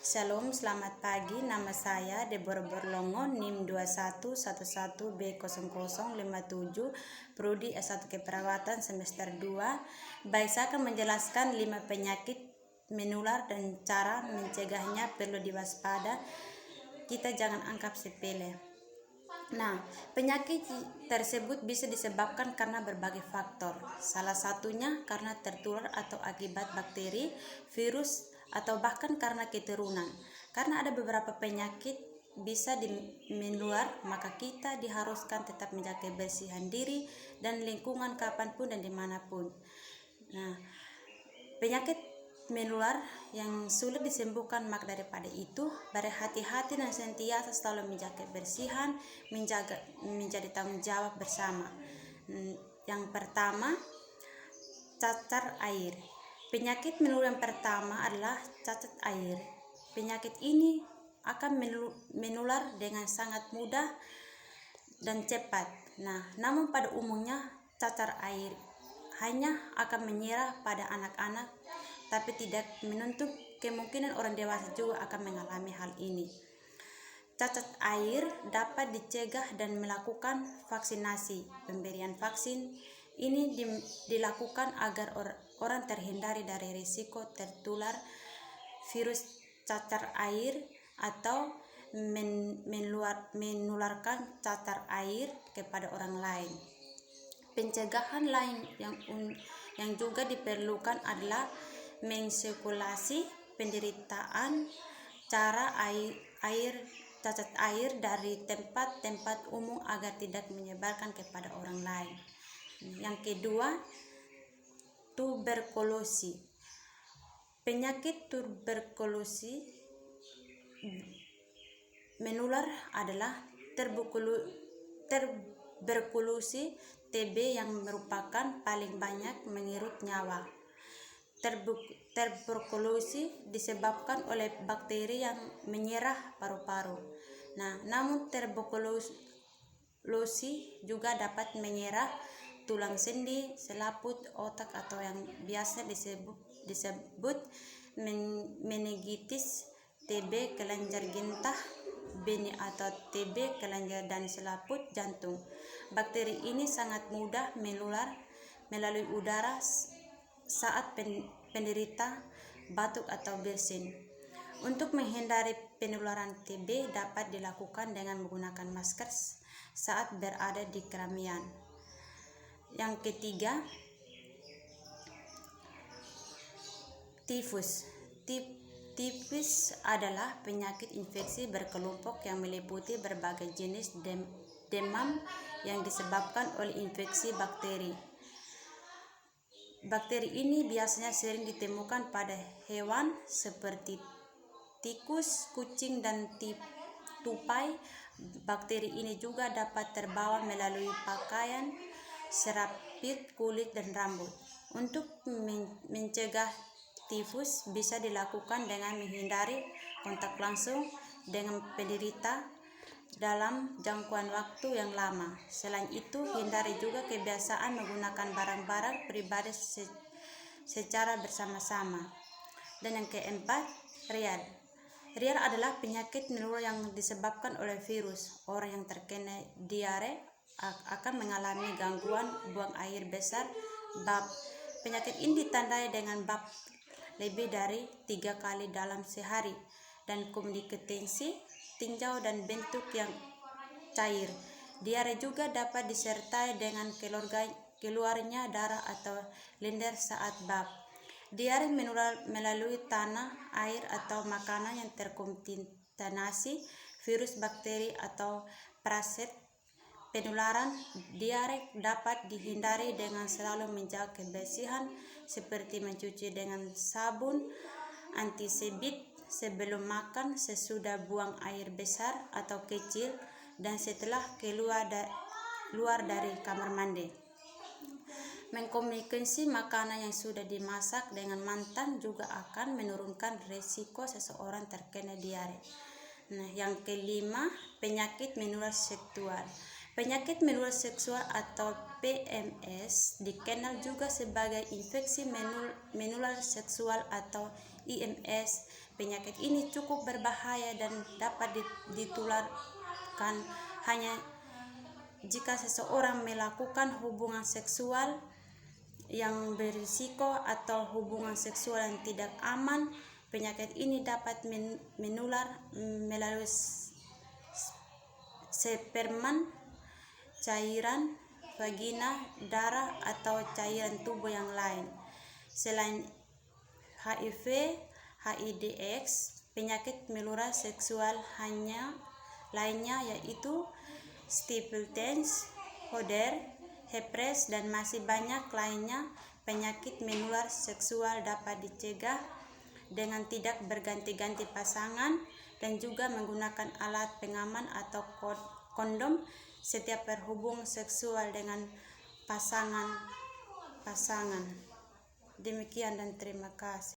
Shalom, selamat pagi. Nama saya Deborah Borlongo, NIM 2111B0057, Prodi S1 Keperawatan semester 2. Baik, saya akan menjelaskan 5 penyakit menular dan cara mencegahnya perlu diwaspada. Kita jangan anggap sepele. Nah, penyakit tersebut bisa disebabkan karena berbagai faktor. Salah satunya karena tertular atau akibat bakteri, virus, atau bahkan karena keturunan. Karena ada beberapa penyakit bisa menular, maka kita diharuskan tetap menjaga kebersihan diri dan lingkungan kapanpun dan dimanapun. Nah, penyakit menular yang sulit disembuhkan, maka daripada itu berhati-hati dan sentiasa selalu menjaga kebersihan, menjadi tanggung jawab bersama. Yang pertama, cacar air. Penyakit menular yang pertama adalah cacar air. Penyakit ini akan menular dengan sangat mudah dan cepat. Namun pada umumnya cacar air hanya akan menyerang pada anak-anak, tapi tidak menutup kemungkinan orang dewasa juga akan mengalami hal ini. Cacar air dapat dicegah dan melakukan vaksinasi. Pemberian vaksin ini dilakukan agar orang terhindari dari risiko tertular virus cacar air atau menularkan cacar air kepada orang lain. Pencegahan lain yang juga diperlukan adalah mensirkulasi penderitaan cara air cacar air dari tempat-tempat umum agar tidak menyebarkan kepada orang lain. Yang kedua, tuberkulosis. Penyakit tuberkulosis menular adalah tuberkulosis TB yang merupakan paling banyak menghirup nyawa. Tuberkulosis disebabkan oleh bakteri yang menyerang paru-paru. Namun tuberkulosis juga dapat menyerang tulang sendi, selaput, otak atau yang biasa disebut meningitis, TB kelenjar getah benih atau TB kelenjar dan selaput jantung. Bakteri ini sangat mudah menular melalui udara saat penderita batuk atau bersin. Untuk menghindari penularan TB dapat dilakukan dengan menggunakan masker saat berada di keramaian. Yang ketiga, tifus. Tifus adalah penyakit infeksi berkelompok yang meliputi berbagai jenis demam yang disebabkan oleh infeksi bakteri. Bakteri ini biasanya sering ditemukan pada hewan seperti tikus, kucing, dan tupai. Bakteri ini juga dapat terbawa melalui pakaian, seraput kulit, dan rambut. Untuk mencegah tifus bisa dilakukan dengan menghindari kontak langsung dengan penderita dalam jangkauan waktu yang lama. Selain itu, hindari juga kebiasaan menggunakan barang-barang pribadi secara bersama-sama. Dan yang keempat, riad. Riad adalah penyakit menular yang disebabkan oleh virus. Orang yang terkena diare akan mengalami gangguan buang air besar BAB. Penyakit ini ditandai dengan BAB lebih dari 3 kali dalam sehari dan komunikasi tinjau dan bentuk yang cair. Diare juga dapat disertai dengan keluarnya darah atau lendir saat BAB. Diare menular melalui tanah, air, atau makanan yang terkontaminasi virus, bakteri, atau parasit. Penularan diare dapat dihindari dengan selalu menjaga kebersihan seperti mencuci dengan sabun antiseptik sebelum makan, sesudah buang air besar atau kecil, dan setelah keluar dari kamar mandi. Mengkonsumsi makanan yang sudah dimasak dengan matang juga akan menurunkan risiko seseorang terkena diare. Yang kelima, penyakit menular seksual. Penyakit menular seksual atau PMS dikenal juga sebagai infeksi menular seksual atau IMS. Penyakit ini cukup berbahaya dan dapat ditularkan hanya jika seseorang melakukan hubungan seksual yang berisiko atau hubungan seksual yang tidak aman. Penyakit ini dapat menular melalui sperma, cairan vagina, darah, atau cairan tubuh yang lain. Selain HIV, AIDS, penyakit menular seksual lainnya yaitu Staphylococcus, Gonorrhea, herpes, dan masih banyak lainnya. Penyakit menular seksual dapat dicegah dengan tidak berganti-ganti pasangan dan juga menggunakan alat pengaman atau kondom setiap berhubung seksual dengan pasangan. Demikian dan terima kasih.